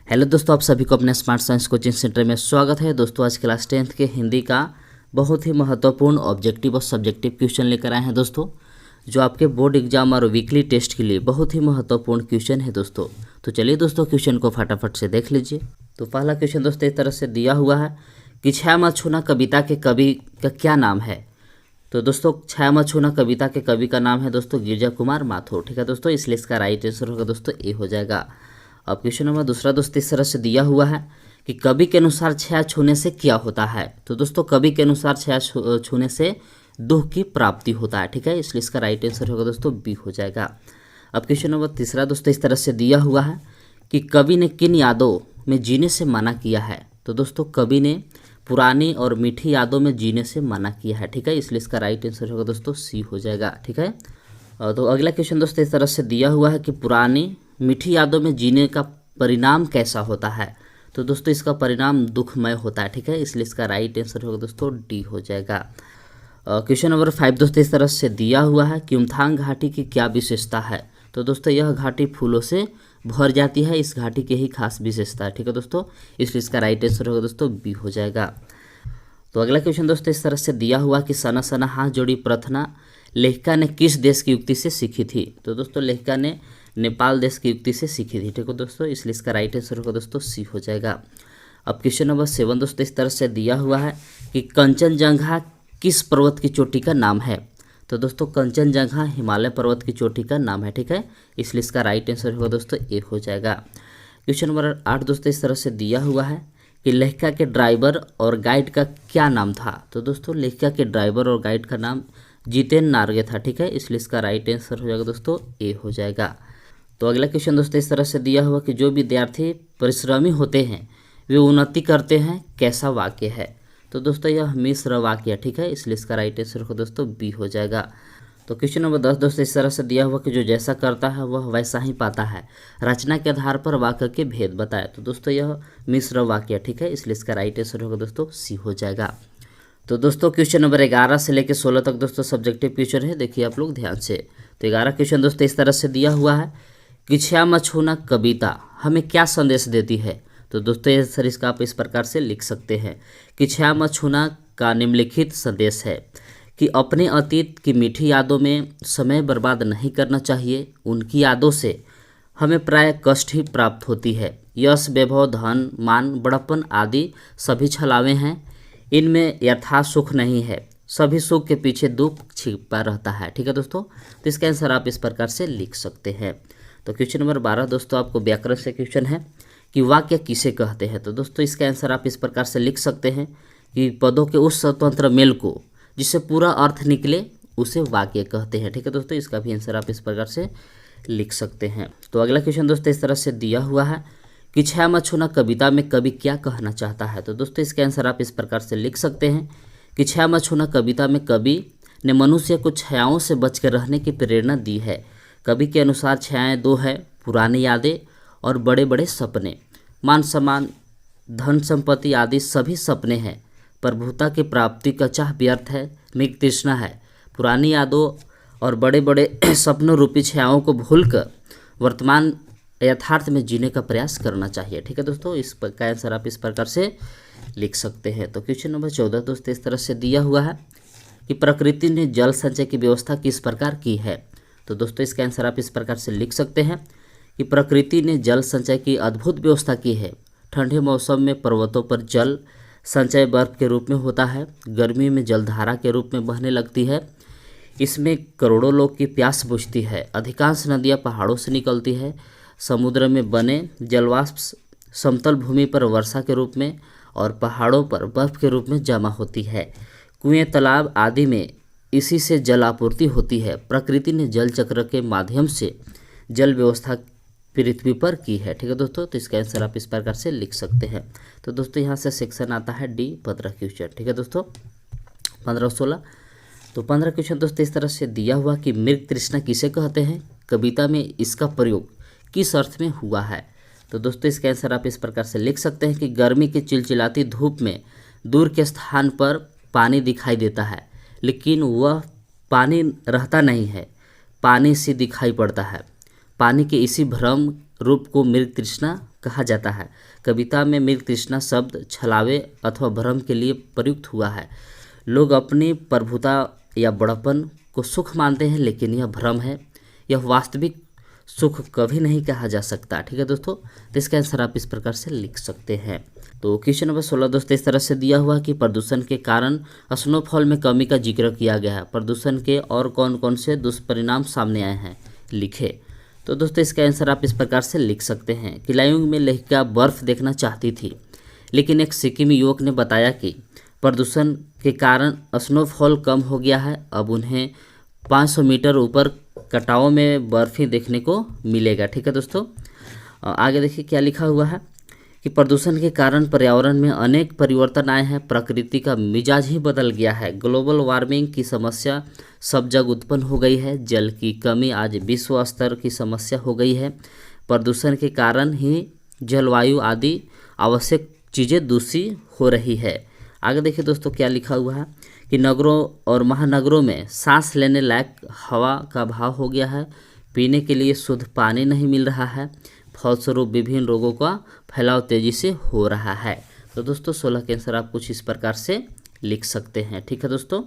Hello दोस्तों, आप सभी को अपने स्मार्ट साइंस कोचिंग सेंटर में स्वागत है। दोस्तों आज क्लास 10th के हिंदी का बहुत ही महत्वपूर्ण ऑब्जेक्टिव और सब्जेक्टिव क्वेश्चन लेकर आए हैं दोस्तों, जो आपके बोर्ड एग्जाम और वीकली टेस्ट के लिए बहुत ही महत्वपूर्ण क्वेश्चन है दोस्तों। तो चलिए दोस्तों क्वेश्चन को फटाफट से देख लीजिए। तो पहला क्वेश्चन दोस्तों इस तरह से दिया हुआ है कि छाया मत छूना कविता के कवि का क्या नाम है। तो दोस्तों छाया मत छूना कविता के कवि का नाम है दोस्तों गिरजा कुमार माथुर। ठीक है दोस्तों, इसलिए इसका राइट आंसर होगा दोस्तों ए हो जाएगा। अब क्वेश्चन नंबर दूसरा दोस्तों इस तरह से दिया हुआ है कि कवि के अनुसार छाया छूने से क्या होता है। तो दोस्तों कवि के अनुसार छाया छूने से दुख की प्राप्ति होता है। ठीक है, इसलिए इसका राइट आंसर होगा दोस्तों बी हो जाएगा। अब क्वेश्चन नंबर तीसरा दोस्तों इस तरह से दिया हुआ है कि कवि ने किन यादों में जीने से मना किया है। तो दोस्तों कवि ने पुरानी और मीठी यादों में जीने से मना किया है। ठीक है, इसलिए इसका राइट आंसर होगा दोस्तों सी हो जाएगा। ठीक है, तो अगला क्वेश्चन दोस्तों इस तरह से दिया हुआ है कि पुरानी मीठी यादों में जीने का परिणाम कैसा होता है। तो दोस्तों इसका परिणाम दुखमय होता है। ठीक है, इसलिए इसका राइट आंसर होगा दोस्तों डी हो जाएगा। क्वेश्चन नंबर 5 दोस्तों इस तरह से दिया हुआ है कि उमथांग घाटी की क्या विशेषता है। तो दोस्तों यह घाटी फूलों से भर जाती है, इस घाटी की ही खास विशेषता है। ठीक है दोस्तों, इसलिए इसका राइट आंसर होगा दोस्तों बी हो जाएगा। तो अगला क्वेश्चन दोस्तों इस तरह से दिया हुआ कि सना सना हाथ जोड़ी प्रार्थना लेखिका ने किस देश की युक्ति से सीखी थी। तो दोस्तों लेखिका ने नेपाल देश की युक्ति से सीखी थी। ठीक है दोस्तों, इसलिए इसका राइट आंसर होगा दोस्तों सी हो जाएगा। अब क्वेश्चन नंबर 7 दोस्तों इस तरह से दिया हुआ है कि कंचनजंघा किस पर्वत की चोटी का नाम है। तो दोस्तों कंचनजंघा हिमालय पर्वत की चोटी का नाम है। ठीक है, इसलिए इसका राइट आंसर होगा दोस्तों ए हो जाएगा। क्वेश्चन नंबर 8 दोस्तों इस तरह से दिया हुआ है कि लेखिका के ड्राइवर और गाइड का क्या नाम था। तो दोस्तों लेखिका के ड्राइवर और गाइड का नाम जितेन नार्गे था। ठीक है, इसलिए इसका राइट आंसर हो जाएगा दोस्तों ए हो जाएगा। तो अगला क्वेश्चन दोस्तों इस तरह से दिया हुआ कि जो विद्यार्थी परिश्रमी होते हैं वे उन्नति करते हैं, कैसा वाक्य है। तो दोस्तों यह मिश्र वाक्य है। ठीक है, इसलिए इसका राइट आंसर होगा दोस्तों बी हो जाएगा। तो क्वेश्चन नंबर 10 दोस्तों इस तरह से दिया हुआ कि जो जैसा करता है वह वैसा ही पाता है, रचना के आधार पर वाक्य के भेद बताए। तो दोस्तों यह मिश्र वाक्य है। ठीक है, इसलिए इसका राइट आंसर होगा दोस्तों सी हो जाएगा। तो दोस्तों क्वेश्चन नंबर 11 से लेकर 16 तक दोस्तों सब्जेक्टिव क्वेश्चन है, देखिए आप लोग ध्यान से। तो 11 क्वेश्चन दोस्तों इस तरह से दिया हुआ है कि छाया मत छूना कविता हमें क्या संदेश देती है। तो दोस्तों ये सर इसका आप इस प्रकार से लिख सकते हैं कि छाया मत छूना का निम्नलिखित संदेश है कि अपने अतीत की मीठी यादों में समय बर्बाद नहीं करना चाहिए। उनकी यादों से हमें प्राय कष्ट ही प्राप्त होती है। यश, वैभव, धन, मान, बड़प्पन आदि सभी छलावे हैं, इनमें यथार्थ सुख नहीं है। सभी सुख के पीछे दुख छिपा रहता है। ठीक है दोस्तों, तो इसका आंसर आप इस प्रकार से लिख सकते हैं। तो क्वेश्चन नंबर 12 दोस्तों आपको व्याकरण से क्वेश्चन है कि वाक्य किसे कहते हैं। तो दोस्तों इसका आंसर आप इस प्रकार से लिख सकते हैं कि पदों के उस स्वतंत्र मेल को जिससे पूरा अर्थ निकले उसे वाक्य कहते हैं। ठीक है दोस्तों, इसका भी आंसर आप इस प्रकार से लिख सकते हैं। तो अगला क्वेश्चन दोस्तों इस तरह से दिया हुआ है कि छाया मत छूना कविता में कवि क्या कहना चाहता है। तो दोस्तों इसका आंसर आप इस प्रकार से लिख सकते हैं कि छाया मत छूना कविता में कवि ने मनुष्य को छायाओं से बचकर रहने की प्रेरणा दी है। कवि के अनुसार छायाएं दो है, पुरानी यादें और बड़े बड़े सपने। मान सम्मान, धन संपत्ति आदि सभी सपने हैं, प्रभुता की प्राप्ति का चाह व्यर्थ है, मृग तृष्णा है। पुरानी यादों और बड़े बड़े सपनों रूपी छायाओं को भूलकर वर्तमान यथार्थ में जीने का प्रयास करना चाहिए। ठीक है दोस्तों, इस का आंसर आप इस प्रकार से लिख सकते हैं। तो क्वेश्चन नंबर 14 दोस्तों इस तरह से दिया हुआ है कि प्रकृति ने जल संचय की व्यवस्था किस प्रकार की है। तो दोस्तों इसका आंसर आप इस प्रकार से लिख सकते हैं कि प्रकृति ने जल संचय की अद्भुत व्यवस्था की है। ठंडे मौसम में पर्वतों पर जल संचय बर्फ के रूप में होता है, गर्मी में जलधारा के रूप में बहने लगती है। इसमें करोड़ों लोग की प्यास बुझती है। अधिकांश नदियाँ पहाड़ों से निकलती है। समुद्र में बने जलवाष्प समतल भूमि पर वर्षा के रूप में और पहाड़ों पर बर्फ के रूप में जमा होती है। कुएं, तालाब आदि में इसी से जल आपूर्ति होती है। प्रकृति ने जल चक्र के माध्यम से जल व्यवस्था पृथ्वी पर की है। ठीक है दोस्तों, तो इसका आंसर आप इस प्रकार से लिख सकते हैं। तो दोस्तों यहाँ से सेक्शन आता है डी 15 क्वेश्चन। ठीक है दोस्तों, 15 और 16। तो 15 क्वेश्चन दोस्तों इस तरह से दिया हुआ कि मृग तृष्णा किसे कहते हैं, कविता में इसका प्रयोग किस अर्थ में हुआ है। तो दोस्तों इसका आंसर आप इस प्रकार से लिख सकते हैं कि गर्मी की चिलचिलाती धूप में दूर के स्थान पर पानी दिखाई देता है, लेकिन वह पानी रहता नहीं है, पानी सी दिखाई पड़ता है। पानी के इसी भ्रम रूप को मृग तृष्णा कहा जाता है। कविता में मृग तृष्णा शब्द छलावे अथवा भ्रम के लिए प्रयुक्त हुआ है। लोग अपनी प्रभुता या बड़प्पन को सुख मानते हैं, लेकिन यह भ्रम है। यह वास्तविक सुख कभी नहीं कहा जा सकता। ठीक है दोस्तों, तो इसका आंसर आप इस प्रकार से लिख सकते हैं। तो क्वेश्चन नंबर 16 दोस्तों इस तरह से दिया हुआ कि प्रदूषण के कारण स्नोफॉल में कमी का जिक्र किया गया है। प्रदूषण के और कौन कौन से दुष्परिणाम सामने आए हैं, लिखे। तो दोस्तों इसका आंसर आप इस प्रकार से लिख सकते हैं कि लायुंग में लेखिका बर्फ देखना चाहती थी, लेकिन एक सिक्किमी युवक ने बताया कि प्रदूषण के कारण स्नोफॉल कम हो गया है। अब उन्हें 500 मीटर ऊपर कटाव में बर्फ ही देखने को मिलेगा। ठीक है दोस्तों, आगे देखिए क्या लिखा हुआ है कि प्रदूषण के कारण पर्यावरण में अनेक परिवर्तन आए हैं। प्रकृति का मिजाज ही बदल गया है। ग्लोबल वार्मिंग की समस्या सब जगह उत्पन्न हो गई है। जल की कमी आज विश्व स्तर की समस्या हो गई है। प्रदूषण के कारण ही जलवायु आदि आवश्यक चीज़ें दूषित हो रही है। आगे देखिए दोस्तों क्या लिखा हुआ है कि नगरों और महानगरों में सांस लेने लायक हवा का अभाव हो गया है। पीने के लिए शुद्ध पानी नहीं मिल रहा है। फलस्वरूप विभिन्न रोगों का फैलाव तेजी से हो रहा है। तो दोस्तों 16 के आंसर आप कुछ इस प्रकार से लिख सकते हैं। ठीक है दोस्तों।